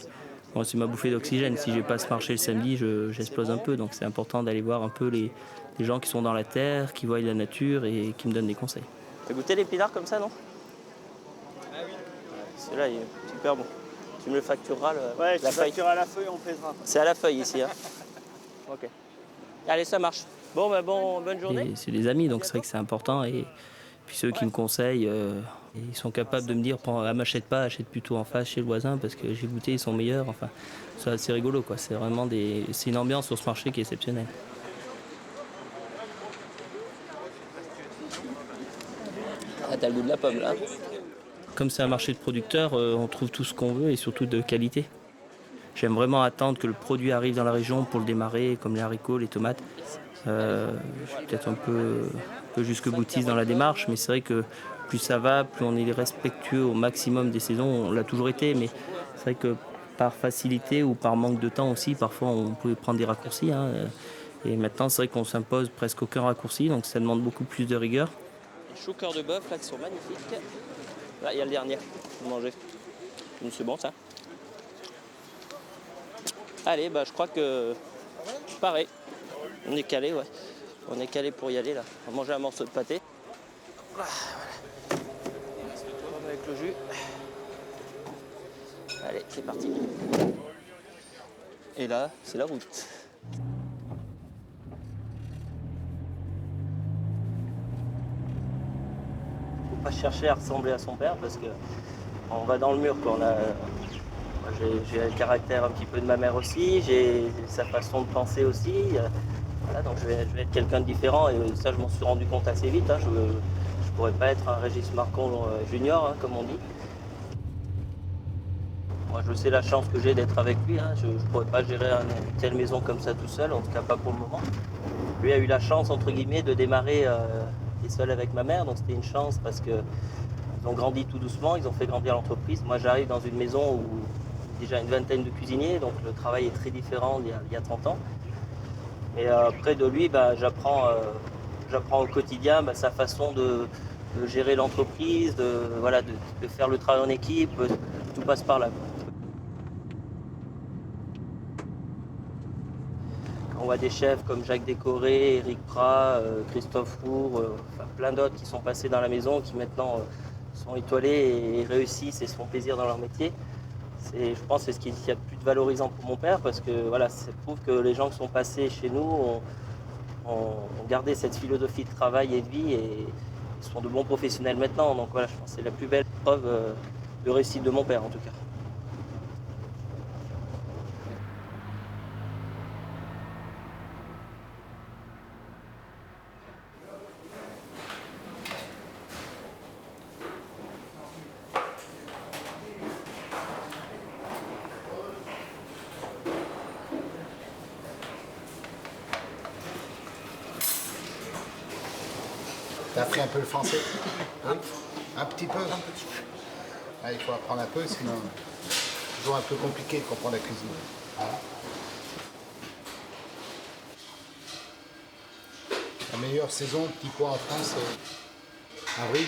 [SPEAKER 3] bon, c'est ma bouffée d'oxygène. Si je passe marcher le samedi, j'explose un peu. Donc c'est important d'aller voir un peu les gens qui sont dans la terre, qui voient la nature et qui me donnent des conseils. T'as goûté les pinards comme ça, non? Ah oui. Celui-là, il est super bon. Tu me le factureras, la feuille.
[SPEAKER 11] Facture à la feuille, on pèsera.
[SPEAKER 3] C'est à la feuille ici. Hein. Ok. Allez, ça marche. Bon, bonne journée. C'est des amis, donc c'est vrai que c'est important. Et puis ceux qui me conseillent, ils sont capables de me dire, m'achète pas, achète plutôt en face chez le voisin parce que j'ai goûté, ils sont meilleurs. Enfin, c'est rigolo, quoi. C'est vraiment c'est une ambiance sur ce marché qui est exceptionnelle. Ah, t'as le goût de la pomme, là. Comme c'est un marché de producteurs, on trouve tout ce qu'on veut et surtout de qualité. J'aime vraiment attendre que le produit arrive dans la région pour le démarrer, comme les haricots, les tomates. Je suis peut-être un peu jusque boutiste dans la démarche, mais c'est vrai que plus ça va, plus on est respectueux au maximum des saisons. On l'a toujours été, mais c'est vrai que par facilité ou par manque de temps aussi, parfois on peut prendre des raccourcis. Hein. Et maintenant, c'est vrai qu'on s'impose presque aucun raccourci, donc ça demande beaucoup plus de rigueur. Les choux cœur de bœuf, là, qui sont magnifiques. Là, il y a le dernier, vous mangez. C'est bon, ça. Allez, je crois que... Pareil. On est calé, ouais. On est calé pour y aller, là. On va manger un morceau de pâté. Voilà. Avec le jus. Allez, c'est parti. Et là, c'est la route. Faut pas chercher à ressembler à son père parce que on va dans le mur, quoi. J'ai le caractère un petit peu de ma mère aussi, j'ai sa façon de penser aussi. Voilà, donc je vais être quelqu'un de différent et ça je m'en suis rendu compte assez vite. Hein. Je ne pourrais pas être un Régis Marquand junior, hein, comme on dit. Moi je sais la chance que j'ai d'être avec lui. Hein. Je ne pourrais pas gérer une telle maison comme ça tout seul, en tout cas pas pour le moment. Lui a eu la chance, entre guillemets, de démarrer seul avec ma mère, donc c'était une chance parce qu'ils ont grandi tout doucement, ils ont fait grandir l'entreprise. Moi j'arrive dans une maison où déjà une vingtaine de cuisiniers, donc le travail est très différent d'il y a 30 ans. Et près de lui, j'apprends au quotidien sa façon de gérer l'entreprise, de faire le travail en équipe, tout passe par là. Quand voit des chefs comme Jacques Décoré, Éric Prat, Christophe Roux, enfin, plein d'autres qui sont passés dans la maison, qui maintenant sont étoilés et réussissent et se font plaisir dans leur métier. Je pense que c'est ce qu'il y a de plus valorisant pour mon père, parce que voilà, ça prouve que les gens qui sont passés chez nous ont gardé cette philosophie de travail et de vie et sont de bons professionnels maintenant. Donc voilà, je pense que c'est la plus belle preuve de réussite de mon père en tout cas.
[SPEAKER 4] T'as appris un peu le français? Un petit peu? Ah, il faut apprendre un peu, sinon c'est toujours un peu compliqué de comprendre la cuisine. Voilà. La meilleure saison de petits pois en France, c'est avril,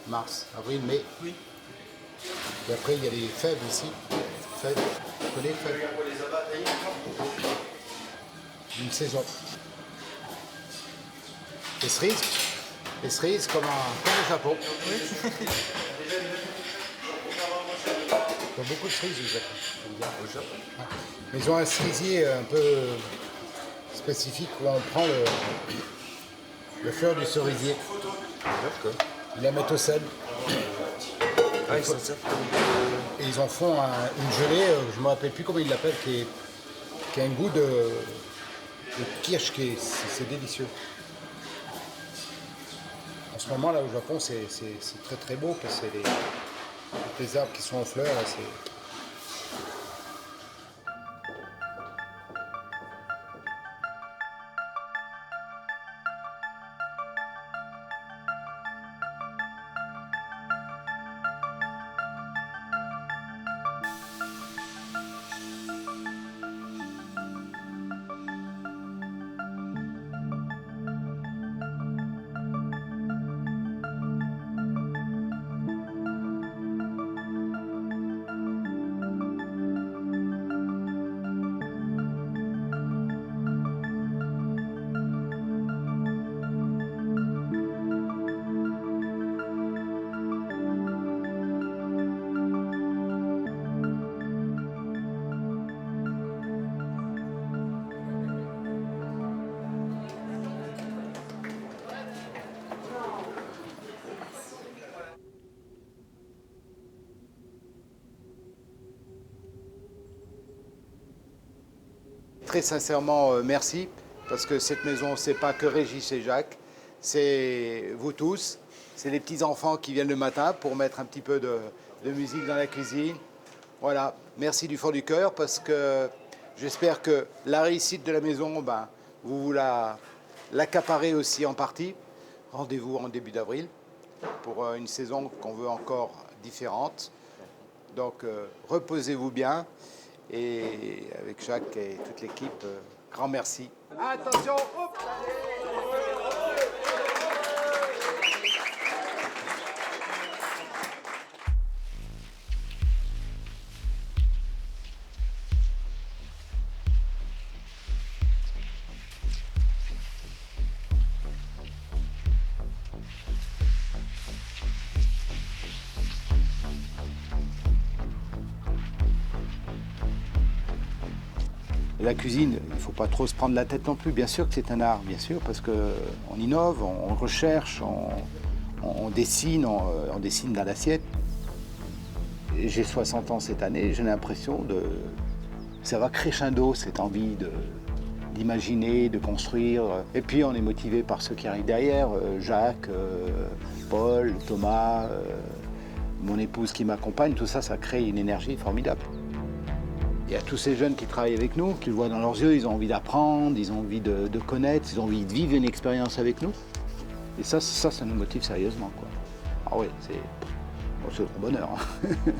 [SPEAKER 4] mars, avril, mai. Oui. Et après, il y a les fèves aussi. Fèves, tu connais les fèves? Une saison. Les cerises? Les cerises comme au Japon. Oui. Ils ont beaucoup de cerises au Japon. Mais ils ont un cerisier un peu spécifique où on prend le fleur du cerisier. Ils la mettent au sel. Et ils en font une gelée, je ne me rappelle plus comment ils l'appellent, qui a un goût de kirsch, c'est délicieux. En ce moment, là, au Japon, c'est très très beau, parce que c'est les arbres qui sont en fleurs. Là, très sincèrement, merci, parce que cette maison, c'est pas que Régis et Jacques, c'est vous tous, c'est les petits-enfants qui viennent le matin pour mettre un petit peu de musique dans la cuisine. Voilà, merci du fond du cœur, parce que j'espère que la réussite de la maison, vous l'accaparez aussi en partie. Rendez-vous en début d'avril pour une saison qu'on veut encore différente. Donc, reposez-vous bien. Et avec Jacques et toute l'équipe, grand merci. Attention, hop! La cuisine, il ne faut pas trop se prendre la tête non plus. Bien sûr que c'est un art, bien sûr, parce qu'on innove, on recherche, on dessine, on dessine dans l'assiette. J'ai 60 ans cette année, j'ai l'impression ça va crescendo, cette envie d'imaginer, de construire. Et puis on est motivé par ceux qui arrivent derrière, Jacques, Paul, Thomas, mon épouse qui m'accompagne, tout ça, ça crée une énergie formidable. Il y a tous ces jeunes qui travaillent avec nous, qui le voient dans leurs yeux, ils ont envie d'apprendre, ils ont envie de connaître, ils ont envie de vivre une expérience avec nous. Et ça nous motive sérieusement, quoi. Ah oui, c'est le grand bonheur. Hein.